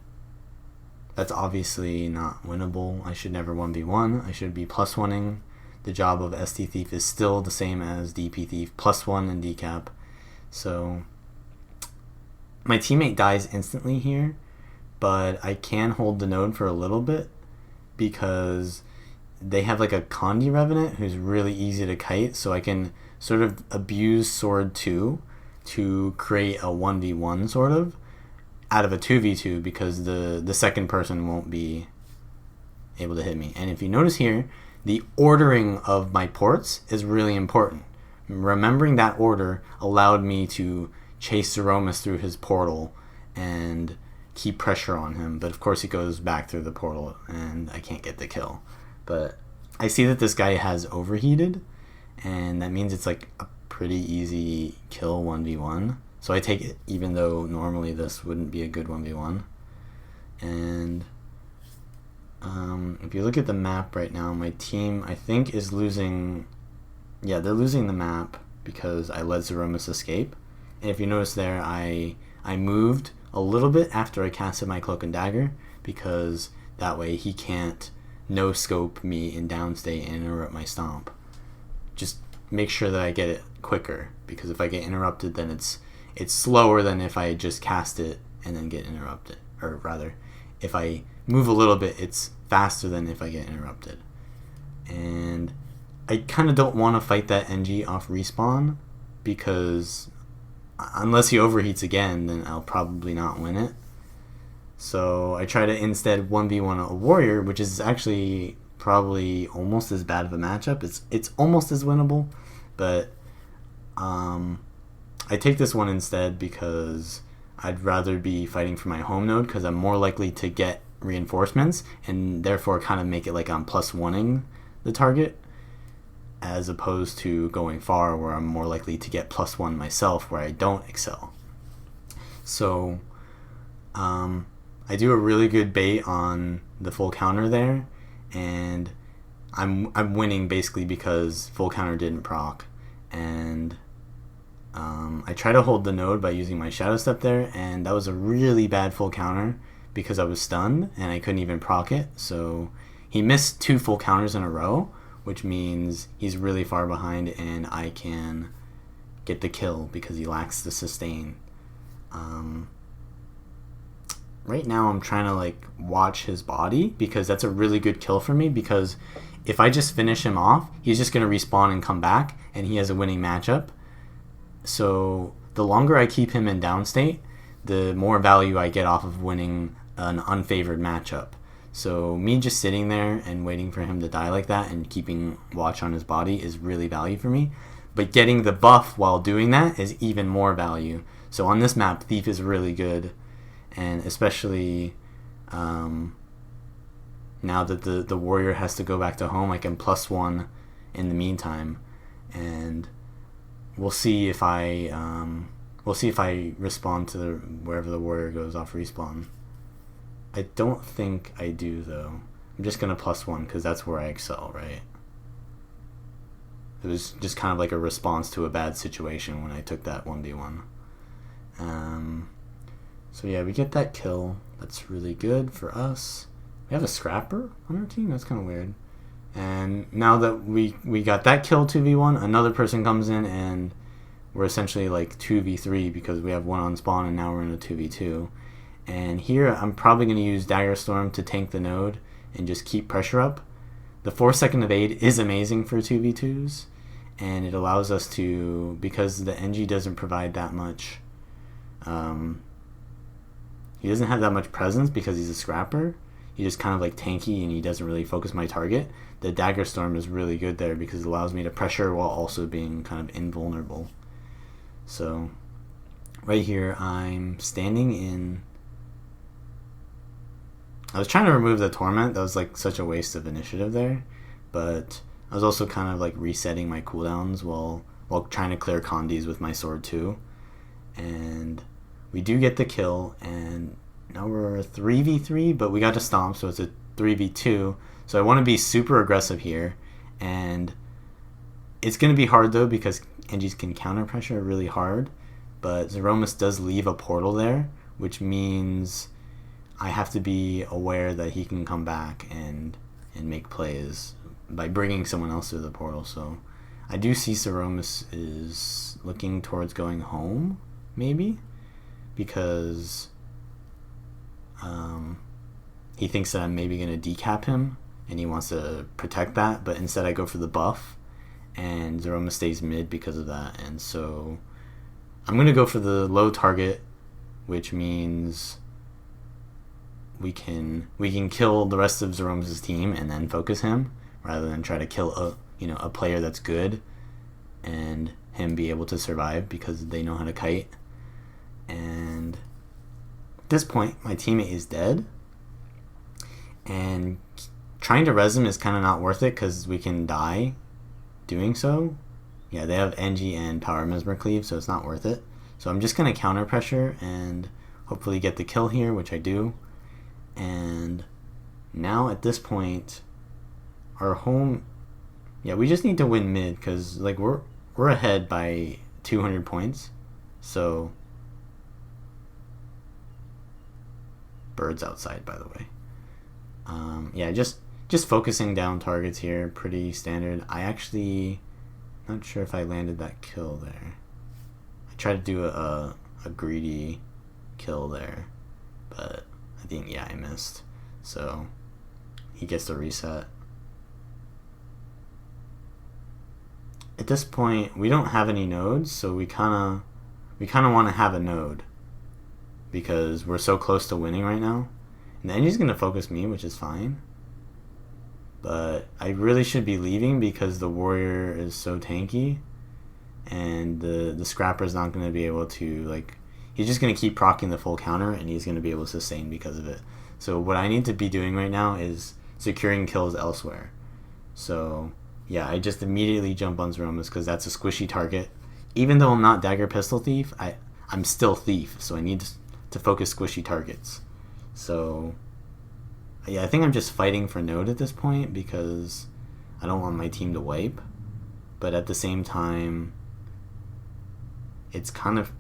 that's obviously not winnable. I should never 1v1. I should be +1ing. The job of ST Thief is still the same as DP Thief, +1 in decap. So my teammate dies instantly here, but I can hold the node for a little bit because they have like a Condi Revenant who's really easy to kite, so I can sort of abuse Sword 2 to create a 1v1 sort of out of a 2v2 because the second person won't be able to hit me. And if you notice here, the ordering of my ports is really important. Remembering that order allowed me to chase Zeromus through his portal and keep pressure on him. But of course he goes back through the portal and I can't get the kill. But I see that this guy has overheated, and that means it's like a pretty easy kill 1v1. So I take it, even though normally this wouldn't be a good 1v1. And if you look at the map right now, my team, I think, is losing... Yeah, they're losing the map because I let Zeromus escape. And if you notice there, I moved a little bit after I casted my Cloak and Dagger, because that way he can't no-scope me in downstate and interrupt my stomp. Just make sure that I get it quicker, because if I get interrupted, then it's slower than if I just cast it and then get interrupted. Or rather, if I move a little bit, it's faster than if I get interrupted. And I kind of don't want to fight that NG off respawn, because unless he overheats again, then I'll probably not win it. So I try to instead 1v1 a warrior, which is actually probably almost as bad of a matchup. It's almost as winnable, but I take this one instead because I'd rather be fighting for my home node, because I'm more likely to get reinforcements and therefore kind of make it like I'm +1ing the target, as opposed to going far where I'm more likely to get +1 myself where I don't excel. So I do a really good bait on the full counter there, and I'm winning basically because full counter didn't proc. And I try to hold the node by using my Shadow Step there, and that was a really bad full counter because I was stunned and I couldn't even proc it. So he missed 2 full counters in a row, which means he's really far behind and I can get the kill because he lacks the sustain. Right now I'm trying to like watch his body, because that's a really good kill for me, because if I just finish him off, he's just going to respawn and come back, and he has a winning matchup. So the longer I keep him in downstate, the more value I get off of winning an unfavored matchup. So me just sitting there and waiting for him to die like that and keeping watch on his body is really value for me. But getting the buff while doing that is even more value. So on this map, Thief is really good. And especially now that the warrior has to go back to home, I can +1 in the meantime. And we'll see if I respond to wherever the warrior goes off respawn. I don't think I do though. I'm just gonna +1 because that's where I excel, right? It was just kind of like a response to a bad situation when I took that 1v1. So yeah, we get that kill. That's really good for us. We have a scrapper on our team? That's kind of weird. And now that we got that kill 2v1, another person comes in and we're essentially like 2v3 because we have one on spawn and now we're in a 2v2. And here I'm probably going to use Dagger Storm to tank the node and just keep pressure up. The 4-second evade is amazing for 2v2s, and it allows us to, because the NG doesn't provide that much, he doesn't have that much presence because he's a scrapper. He's just kind of like tanky and he doesn't really focus my target. The Dagger Storm is really good there because it allows me to pressure while also being kind of invulnerable. So right here I'm standing in... I was trying to remove the Torment. That was like such a waste of initiative there. But I was also kind of like resetting my cooldowns while trying to clear Condis with my sword too. And we do get the kill, and now we're 3v3, but we got to stomp, so it's a 3v2. So I want to be super aggressive here, and it's going to be hard though because NGs can counter pressure really hard, but Zeromus does leave a portal there, which means I have to be aware that he can come back and make plays by bringing someone else through the portal. So I do see Zeromus is looking towards going home, maybe, because he thinks that I'm maybe going to decap him and he wants to protect that, but instead I go for the buff and Zeromus stays mid because of that. And so I'm going to go for the low target, which means we can kill the rest of Zeromus' team and then focus him, rather than try to kill a player that's good and him be able to survive because they know how to kite. And At this point, my teammate is dead, and trying to res him is kind of not worth it because we can die doing so. Yeah, they have NG and Power Mesmer Cleave, so it's not worth it. So I'm just going to counter pressure and hopefully get the kill here, which I do. And now at this point, our home... Yeah, we just need to win mid because like we're ahead by 200 points. So... Birds outside, by the way. Yeah, just focusing down targets here, pretty standard. I actually... Not sure if I landed that kill there. I tried to do a greedy kill there, but I think, yeah, I missed. So he gets the reset. At this point, we don't have any nodes, so we kind of want to have a node because we're so close to winning right now. And then he's going to focus me, which is fine. But I really should be leaving because the warrior is so tanky, and the scrapper is not going to be able to, like, he's just going to keep proccing the full counter, and he's going to be able to sustain because of it. So what I need to be doing right now is securing kills elsewhere. So yeah, I just immediately jump on Zeromus because that's a squishy target. Even though I'm not Dagger Pistol Thief, I'm still Thief, so I need to focus squishy targets. So yeah, I think I'm just fighting for node at this point because I don't want my team to wipe. But at the same time, it's kind of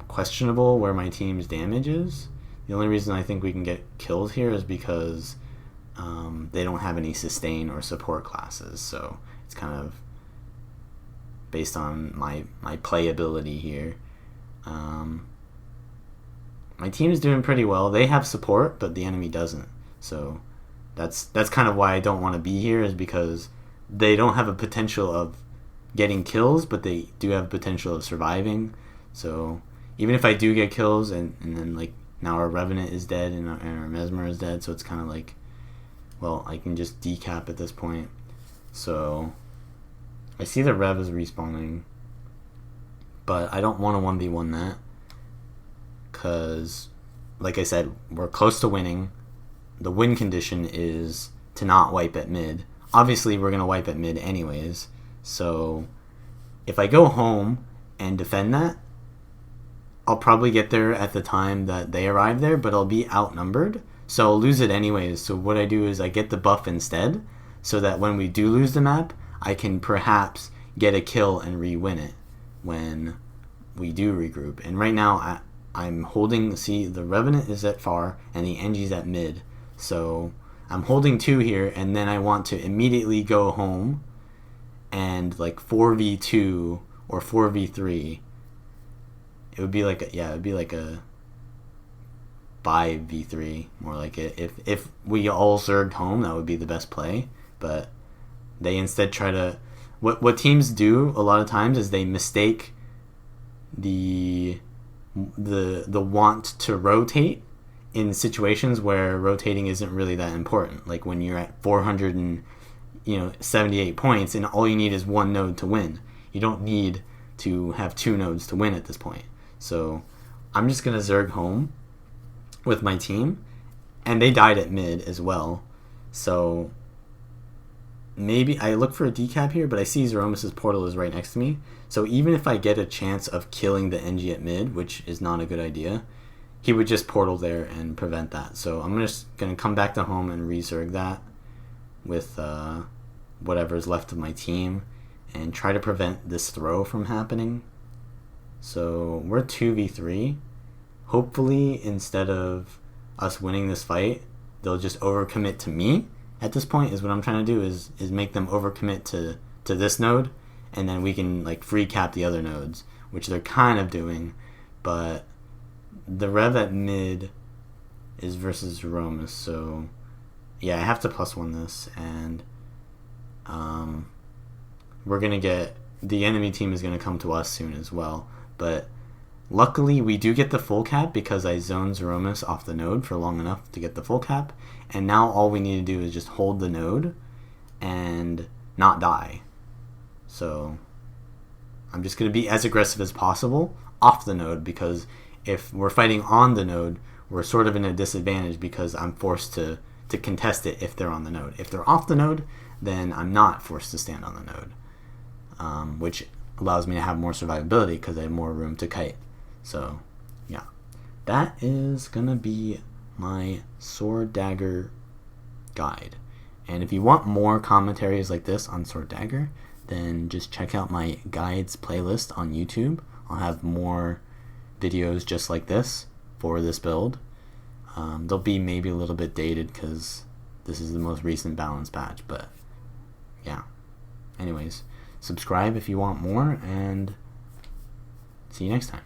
questionable where my team's damage is. The only reason I think we can get kills here is because they don't have any sustain or support classes. So it's kind of based on my playability here. My team is doing pretty well. They have support, but the enemy doesn't. So that's kind of why I don't want to be here, is because they don't have a potential of getting kills, but they do have potential of surviving. So even if I do get kills, and then like now our Revenant is dead and our Mesmer is dead, so it's kind of like, well, I can just decap at this point. So I see the Rev is respawning, but I don't want to 1v1 that. Because, like I said, we're close to winning. The win condition is to not wipe at mid. Obviously, we're going to wipe at mid anyways. So, if I go home and defend that, I'll probably get there at the time that they arrive there, but I'll be outnumbered. So, I'll lose it anyways. So, what I do is I get the buff instead, so that when we do lose the map, I can perhaps get a kill and re-win it when we do regroup. And right now, I'm holding, see, the Revenant is at far and the NG's at mid. So I'm holding 2 here, and then I want to immediately go home and like 4v2 or 4v3. It would be like a 5v3, more like it. If we all zerged home, that would be the best play. But they instead try to, what teams do a lot of times is they mistake the want to rotate in situations where rotating isn't really that important. Like when you're at 478 points and all you need is 1 node to win. You don't need to have 2 nodes to win at this point. So I'm just gonna zerg home with my team, and they died at mid as well. So maybe I look for a decap here, but I see Zeromus' portal is right next to me. So even if I get a chance of killing the NG at mid, which is not a good idea, he would just portal there and prevent that. So I'm just going to come back to home and resurg that with whatever's left of my team and try to prevent this throw from happening. So we're 2v3. Hopefully, instead of us winning this fight, they'll just overcommit to me. At this point is what I'm trying to do is make them overcommit to this node, and then we can like free cap the other nodes, which they're kind of doing. But the Rev at mid is versus Zeromus, so yeah, I have to +1 this, and we're gonna get, the enemy team is gonna come to us soon as well. But luckily we do get the full cap because I zoned Zeromus off the node for long enough to get the full cap, and now all we need to do is just hold the node and not die. So I'm just going to be as aggressive as possible off the node, because if we're fighting on the node, we're sort of in a disadvantage because I'm forced to contest it if they're on the node. If they're off the node, then I'm not forced to stand on the node, which allows me to have more survivability because I have more room to kite. So yeah, that is gonna be my Sword Dagger guide. And if you want more commentaries like this on Sword Dagger, then just check out my guides playlist on YouTube. I'll have more videos just like this for this build. They'll be maybe a little bit dated because this is the most recent balance patch, but yeah. Anyways, subscribe if you want more, and see you next time.